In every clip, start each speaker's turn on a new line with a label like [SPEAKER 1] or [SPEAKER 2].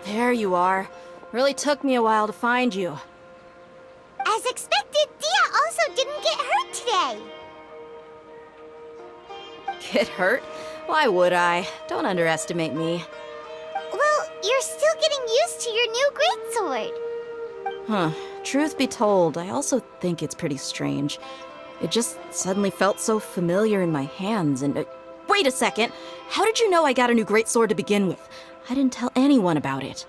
[SPEAKER 1] There you are. Really took me a while to find you.
[SPEAKER 2] As expected, Dia also didn't get hurt today.
[SPEAKER 1] Get hurt? Why would I? Don't underestimate me.
[SPEAKER 2] Well, you're still getting used to your new greatsword.
[SPEAKER 1] Huh. Truth be told, I also think it's pretty strange. It just suddenly felt so familiar in my hands and... wait a second! How did you know I got a new greatsword to begin with? I didn't tell anyone about it.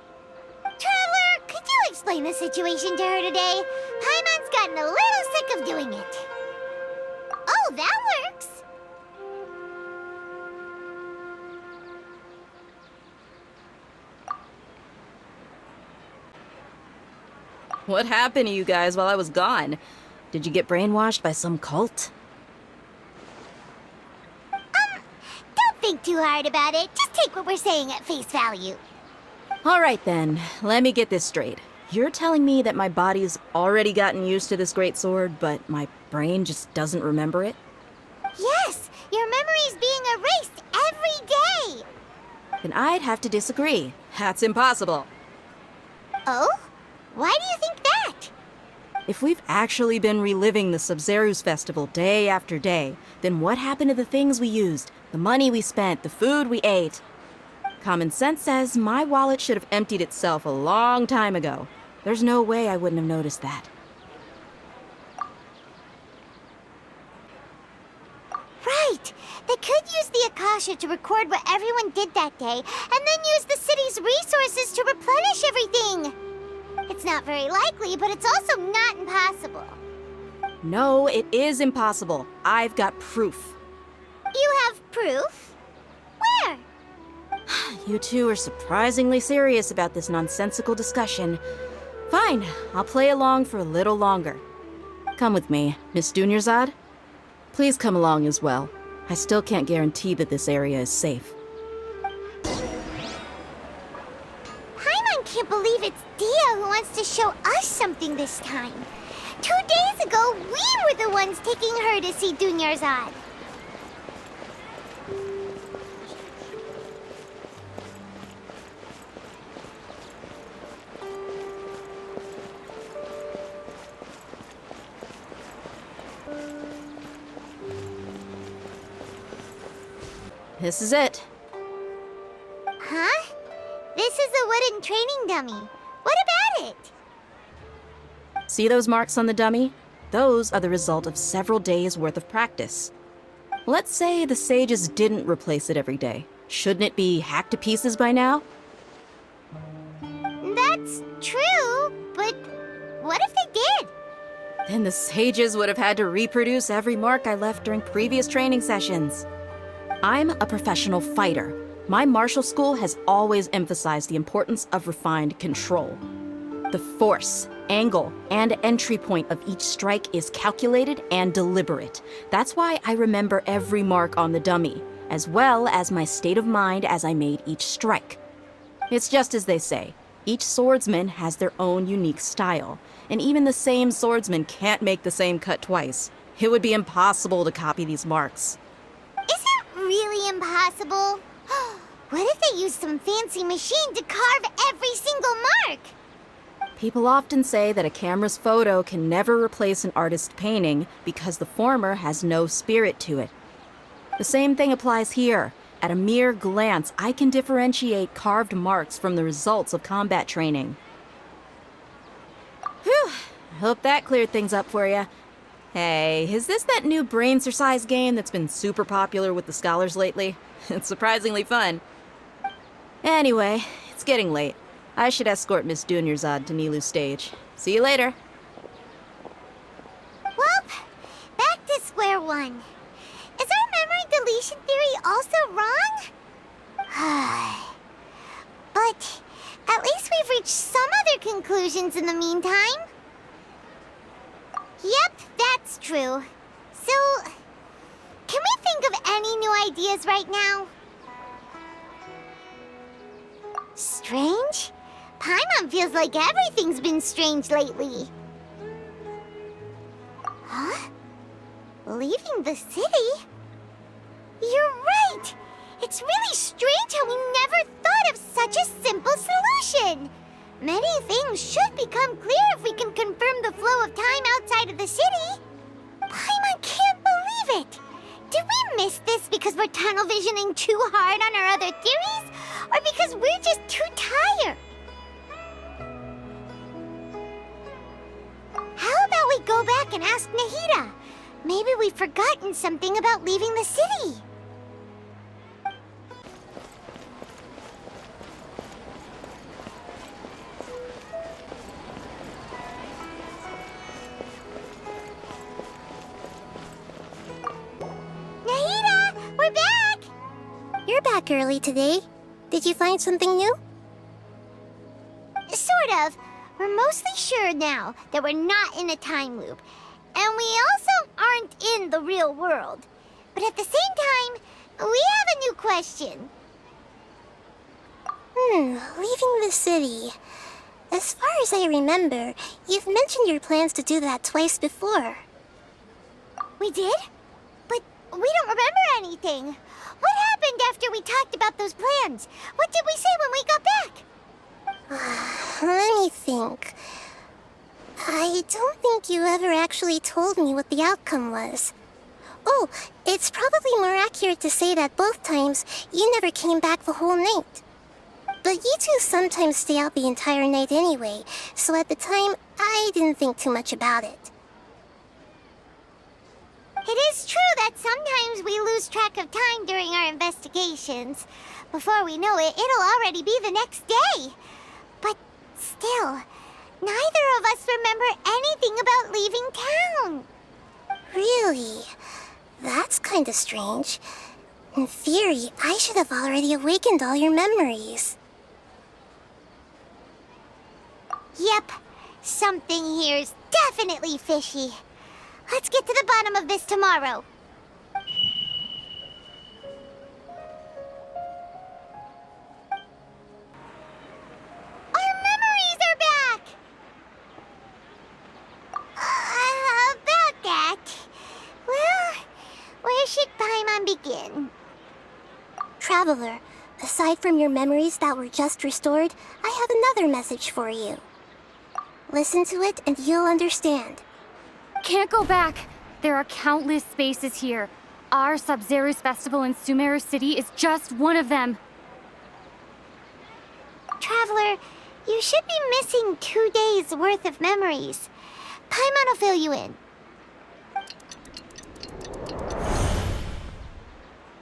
[SPEAKER 2] Traveler, could you explain the situation to her today? Paimon's gotten a little sick of doing it. Oh, that works!
[SPEAKER 1] What happened to you guys while I was gone? Did you get brainwashed by some cult?
[SPEAKER 2] Don't think too hard about it. Just take what we're saying at face value.
[SPEAKER 1] Alright then, let me get this straight. You're telling me that my body's already gotten used to this greatsword, but my brain just doesn't remember it?
[SPEAKER 2] Yes, your memory's being erased every day.
[SPEAKER 1] Then I'd have to disagree. That's impossible.
[SPEAKER 2] Oh? Why do you think that?
[SPEAKER 1] If we've actually been reliving the Sub-Zeru's festival day after day, then what happened to the things we used, the money we spent, the food we ate? Common sense says my wallet should have emptied itself a long time ago. There's no way I wouldn't have noticed that.
[SPEAKER 2] Right! They could use the Akasha to record what everyone did that day, and then use the city's resources to replenish everything! It's not very likely, but it's also not impossible.
[SPEAKER 1] No, it is impossible. I've got proof.
[SPEAKER 2] You have proof? Where?
[SPEAKER 1] You two are surprisingly serious about this nonsensical discussion. Fine, I'll play along for a little longer. Come with me, Miss Dunyarzad. Please come along as well. I still can't guarantee that this area is safe.
[SPEAKER 2] Paimon can't believe it's Dia who wants to show us something this time. 2 days ago, we were the ones taking her to see Dunyarzad.
[SPEAKER 1] This is it.
[SPEAKER 2] Huh? This is a wooden training dummy. What about it?
[SPEAKER 1] See those marks on the dummy? Those are the result of several days' worth of practice. Let's say the sages didn't replace it every day. Shouldn't it be hacked to pieces by now?
[SPEAKER 2] That's true, but what if they did?
[SPEAKER 1] Then the sages would have had to reproduce every mark I left during previous training sessions. I'm a professional fighter. My martial school has always emphasized the importance of refined control. The force, angle, and entry point of each strike is calculated and deliberate. That's why I remember every mark on the dummy, as well as my state of mind as I made each strike. It's just as they say, each swordsman has their own unique style, and even the same swordsman can't make the same cut twice. It would be impossible to copy these marks.
[SPEAKER 2] Is it really impossible? What if they used some fancy machine to carve every single mark?
[SPEAKER 1] People often say that a camera's photo can never replace an artist's painting because the former has no spirit to it. The same thing applies here. At a mere glance, I can differentiate carved marks from the results of combat training. Whew, I hope that cleared things up for you. Hey, is this that new brain-exercise game that's been super popular with the scholars lately? It's surprisingly fun. Anyway, it's getting late. I should escort Miss Dunyarzad to Nilu's stage. See you later.
[SPEAKER 2] Well, back to square one. Is our memory deletion theory also wrong? But at least we've reached some other conclusions in the meantime. Yep, that's true. So, can we think of any new ideas right now? Strange? Paimon feels like everything's been strange lately. Huh? Leaving the city? You're right! It's really strange how we never thought of such a simple solution! question. Many things should become clear if we can confirm the flow of time outside of the city. Paimon can't believe it. Did we miss this because we're tunnel visioning too hard on our other theories? Or because we're just too tired? How about we go back and ask Nahida? Maybe we've forgotten something about leaving the city. Nahida, we're back! You're back early today. Did you find something new? Sort of. We're mostly sure now that we're not in a time loop. And we also aren't in the real world. But at the same time, we have a new question. Leaving the city. As far as I remember, you've mentioned your plans to do that twice before. We did? But we don't remember anything. What happened after we talked about those plans? What did we say when we got back? Let me think. I don't think you ever actually told me what the outcome was. Oh, it's probably more accurate to say that both times you never came back the whole night. But you two sometimes stay out the entire night anyway, so at the time, I didn't think too much about it. It is true that sometimes we lose track of time during our investigations. Before we know it, it'll already be the next day. But still, neither of us remember anything about leaving town. Really? That's kind of strange. In theory, I should have already awakened all your memories. Yep, something here's definitely fishy. Let's get to the bottom of this tomorrow. Our memories are back! About that. Well, where should Paimon begin? Traveler, aside from your memories that were just restored, I have another message for you. Listen to it and you'll understand.
[SPEAKER 3] Can't go back. There are countless spaces here. Our Sub-Zero's festival in Sumeru City is just one of them.
[SPEAKER 2] Traveler, you should be missing 2 days' worth of memories. Paimon will fill you in.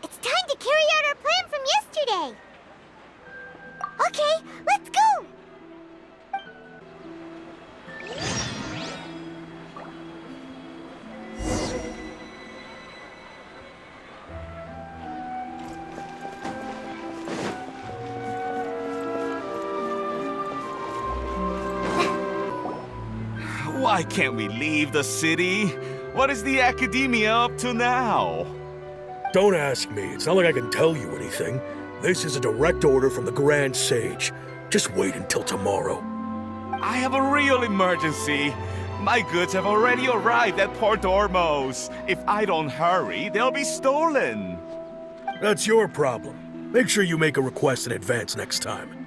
[SPEAKER 2] It's time to carry out our plan from yesterday. Okay, let's go!
[SPEAKER 4] Why can't we leave the city? What is the academia up to now?
[SPEAKER 5] Don't ask me. It's not like I can tell you anything. This is a direct order from the Grand Sage. Just wait until tomorrow.
[SPEAKER 4] I have a real emergency. My goods have already arrived at Port Ormos. If I don't hurry, they'll be stolen.
[SPEAKER 5] That's your problem. Make sure you make a request in advance next time.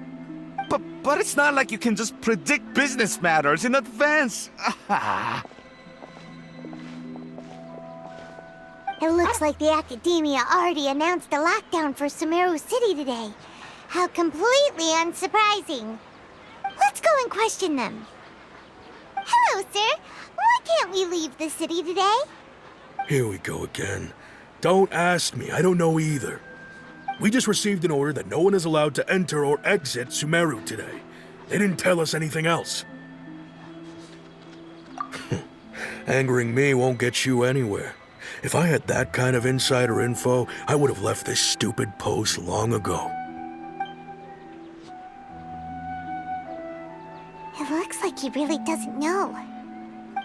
[SPEAKER 4] But it's not like you can just predict business matters in advance.
[SPEAKER 2] It looks like the Academia already announced a lockdown for Sumeru City today. How completely unsurprising. Let's go and question them. Hello, sir. Why can't we leave the city today?
[SPEAKER 5] Here we go again. Don't ask me. I don't know either. We just received an order that no one is allowed to enter or exit Sumeru today. They didn't tell us anything else. Angering me won't get you anywhere. If I had that kind of insider info, I would have left this stupid post long ago.
[SPEAKER 2] It looks like he really doesn't know.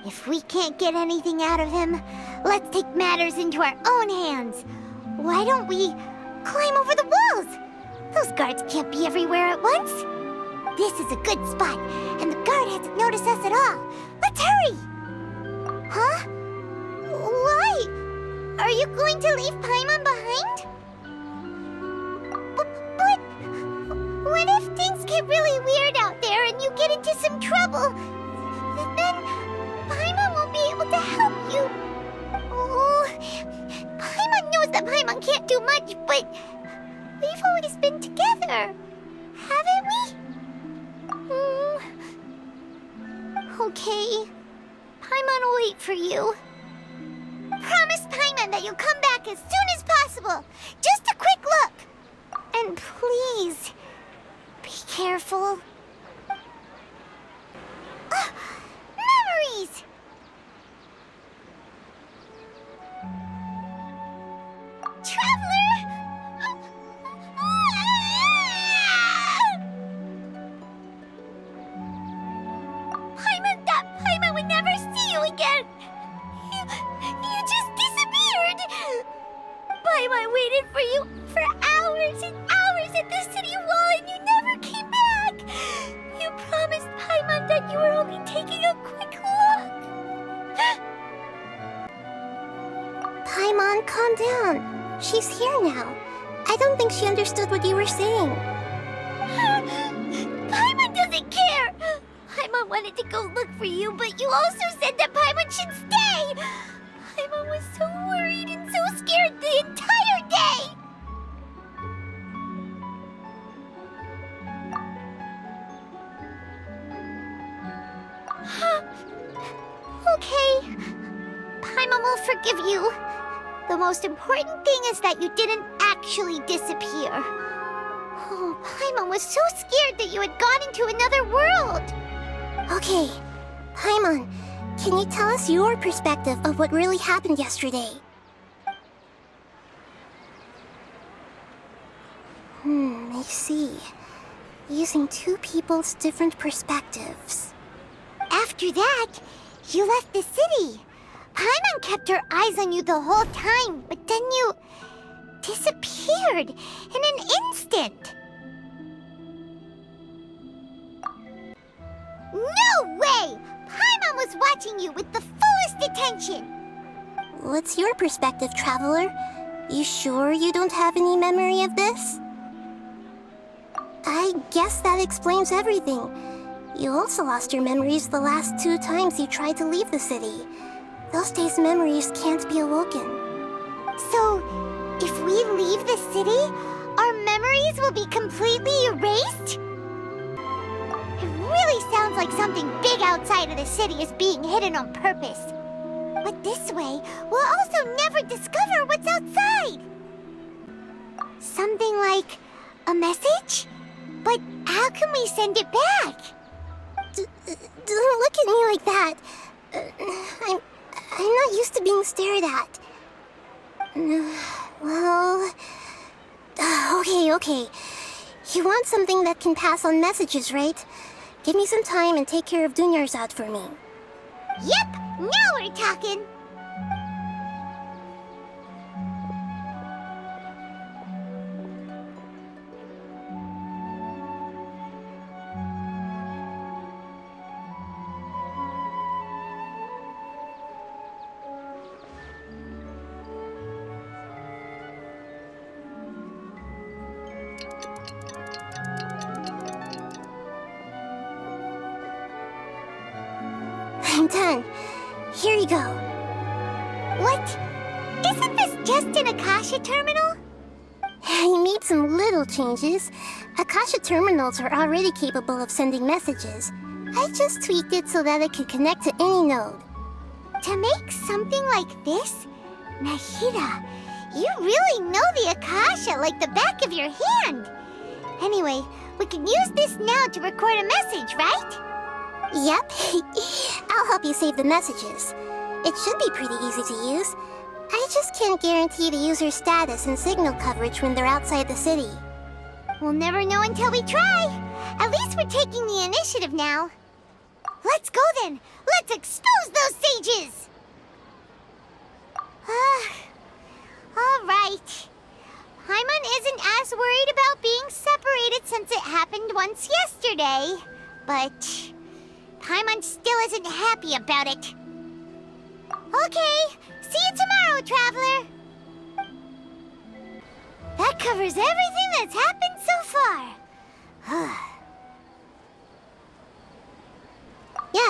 [SPEAKER 2] If we can't get anything out of him, let's take matters into our own hands. Why don't we climb over the walls? Those guards can't be everywhere at once. This is a good spot, and the guard hasn't noticed us at all. Let's hurry! Huh? Why? Are you going to leave Paimon behind? But what if things get really weird out into some trouble, then Paimon won't be able to help you. Oh, Paimon knows that Paimon can't do much, but we've always been together, haven't we? Okay. Paimon will wait for you. Promise Paimon that you'll come back as soon as possible. Just a quick look. And please, be careful. Memories! Traveler! Paimon thought Paimon would never see you again. You just disappeared. Paimon waited for you for hours and hours at the city wall and you never came back. You promised Paimon that you were only taking a quick look. Paimon, calm down. She's here now. I don't think she understood what you were saying. Paimon doesn't care. Paimon wanted to go look for you, but you also said that Paimon should stay. Paimon was so worried and so scared the entire day. Okay. Paimon will forgive you. The most important thing is that you didn't actually disappear. Oh, Paimon was so scared that you had gone into another world. Okay, Paimon, can you tell us your perspective of what really happened yesterday? I see. Using two people's different perspectives. After that, you left the city. Paimon kept her eyes on you the whole time, but then you disappeared in an instant. No way! Paimon was watching you with the fullest attention. What's your perspective, Traveler? You sure you don't have any memory of this? I guess that explains everything. You also lost your memories the last 2 times you tried to leave the city. Those days' memories can't be awoken. So, if we leave the city, our memories will be completely erased? It really sounds like something big outside of the city is being hidden on purpose. But this way, we'll also never discover what's outside. Something like a message? But how can we send it back? Don't look at me like that. I'm not used to being stared at. Well... Okay. You want something that can pass on messages, right? Give me some time and take care of Dunyar's out for me. Yep! Now we're talking! I'm done. Here you go. What? Isn't this just an Akasha terminal? I made some little changes. Akasha terminals are already capable of sending messages. I just tweaked it so that it could connect to any node. To make something like this? Nahida, you really know the Akasha like the back of your hand. Anyway, we can use this now to record a message, right? Yep. I'll help you save the messages. It should be pretty easy to use. I just can't guarantee the user's status and signal coverage when they're outside the city. We'll never know until we try. At least we're taking the initiative now. Let's go then. Let's expose those sages! All right. Paimon isn't as worried about being separated since it happened once yesterday. But Paimon still isn't happy about it. Okay, see you tomorrow, Traveler. That covers everything that's happened so far.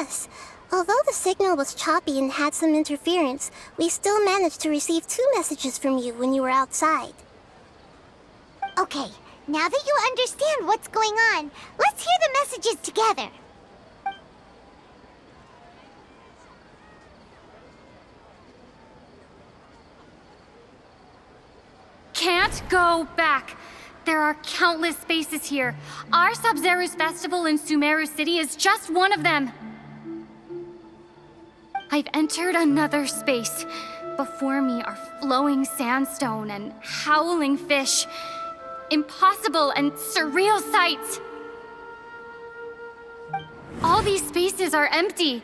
[SPEAKER 2] Yes. Although the signal was choppy and had some interference, we still managed to receive 2 messages from you when you were outside. Okay, now that you understand what's going on, let's hear the messages together.
[SPEAKER 3] Can't go back. There are countless spaces here. Our Sub-Zero's festival in Sumeru City is just one of them. I've entered another space. Before me are flowing sandstone and howling fish. Impossible and surreal sights. All these spaces are empty,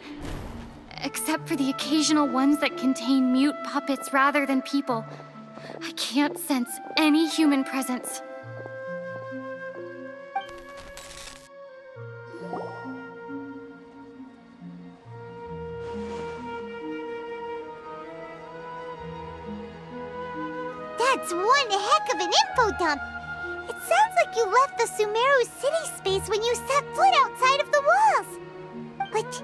[SPEAKER 3] except for the occasional ones that contain mute puppets rather than people. I can't sense any human presence.
[SPEAKER 2] That's one heck of an info dump. It sounds like you left the Sumeru City space when you set foot outside of the walls. But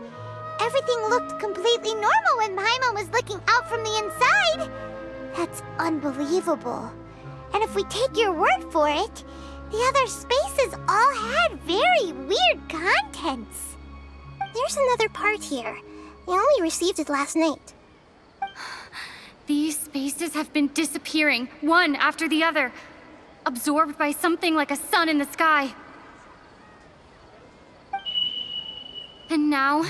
[SPEAKER 2] everything looked completely normal when Paimon was looking out from the inside. That's unbelievable. And if we take your word for it, the other spaces all had very weird contents. There's another part here. We only received it last night.
[SPEAKER 3] These spaces have been disappearing, one after the other, absorbed by something like a sun in the sky. And now,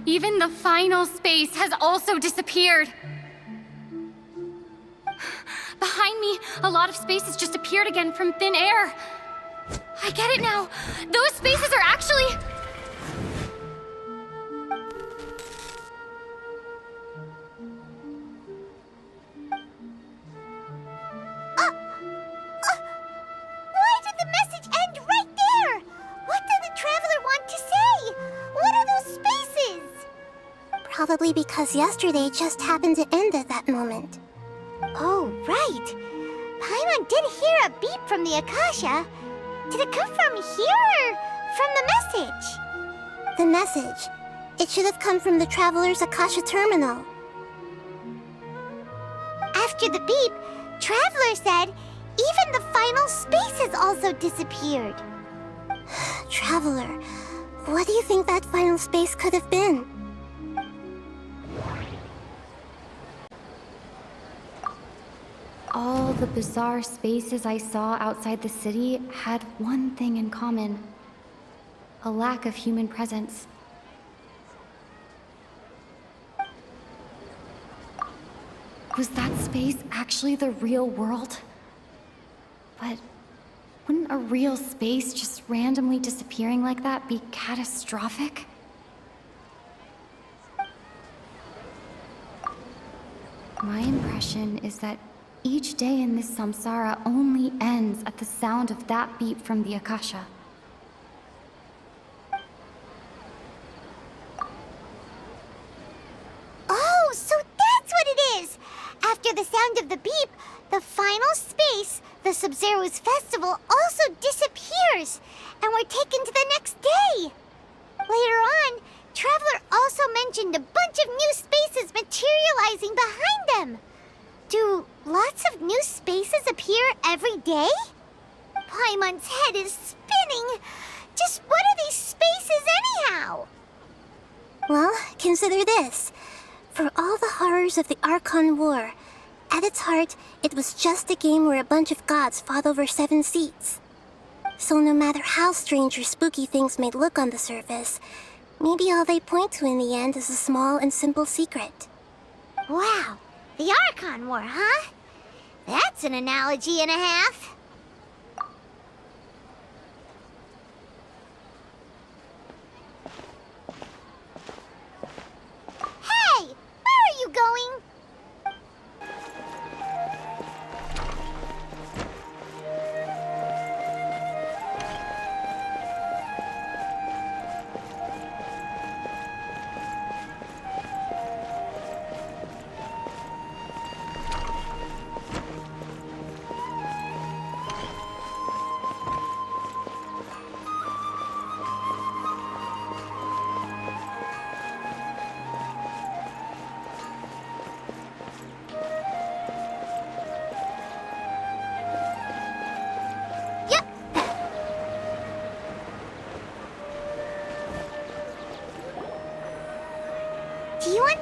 [SPEAKER 3] even the final space has also disappeared. Behind me, a lot of spaces just appeared again from thin air. I get it now. Those spaces are actually...
[SPEAKER 2] Why did the message end right there? What did the traveler want to say? What are those spaces? Probably because yesterday just happened to end at that moment. Oh, right. Paimon did hear a beep from the Akasha. Did it come from here or from the message? The message. It should have come from the Traveler's Akasha terminal. After the beep, Traveler said even the final space has also disappeared. Traveler, what do you think that final space could have been?
[SPEAKER 3] All the bizarre spaces I saw outside the city had one thing in common: a lack of human presence. Was that space actually the real world? But wouldn't a real space just randomly disappearing like that be catastrophic? My impression is that each day in this samsara only ends at the sound of that beep from the Akasha.
[SPEAKER 2] Oh, so that's what it is! After the sound of the beep, the final space, the Sub-Zero's festival, also disappears, and we're taken to the next day. Later on, Traveler also mentioned a bunch of new spaces materializing behind them. Do lots of new spaces appear every day? Paimon's head is spinning. Just what are these spaces anyhow? Well, consider this. For all the horrors of the Archon War, at its heart, it was just a game where a bunch of gods fought over 7 seats. So no matter how strange or spooky things may look on the surface, maybe all they point to in the end is a small and simple secret. Wow, the Archon War, huh? That's an analogy and a half. Hey, where are you going?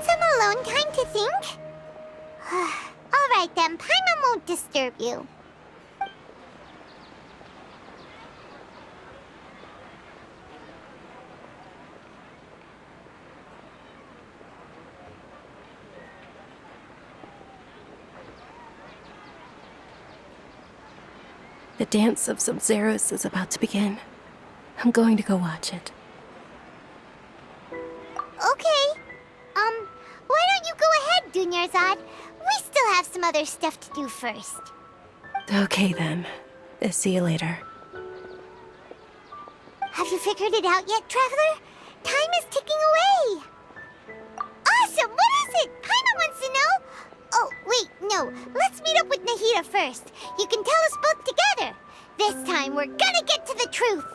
[SPEAKER 2] some alone time to think? Alright then, Paimon won't disturb you.
[SPEAKER 6] The dance of Sub-Zeros is about to begin. I'm going to go watch it.
[SPEAKER 2] Okay. Why don't you go ahead, Dunyarzad? We still have some other stuff to do first.
[SPEAKER 6] Okay then. See you later.
[SPEAKER 2] Have you figured it out yet, Traveler? Time is ticking away. Awesome! What is it? Paimon wants to know. Oh, wait, no. Let's meet up with Nahida first. You can tell us both together. This time, we're gonna get to the truth.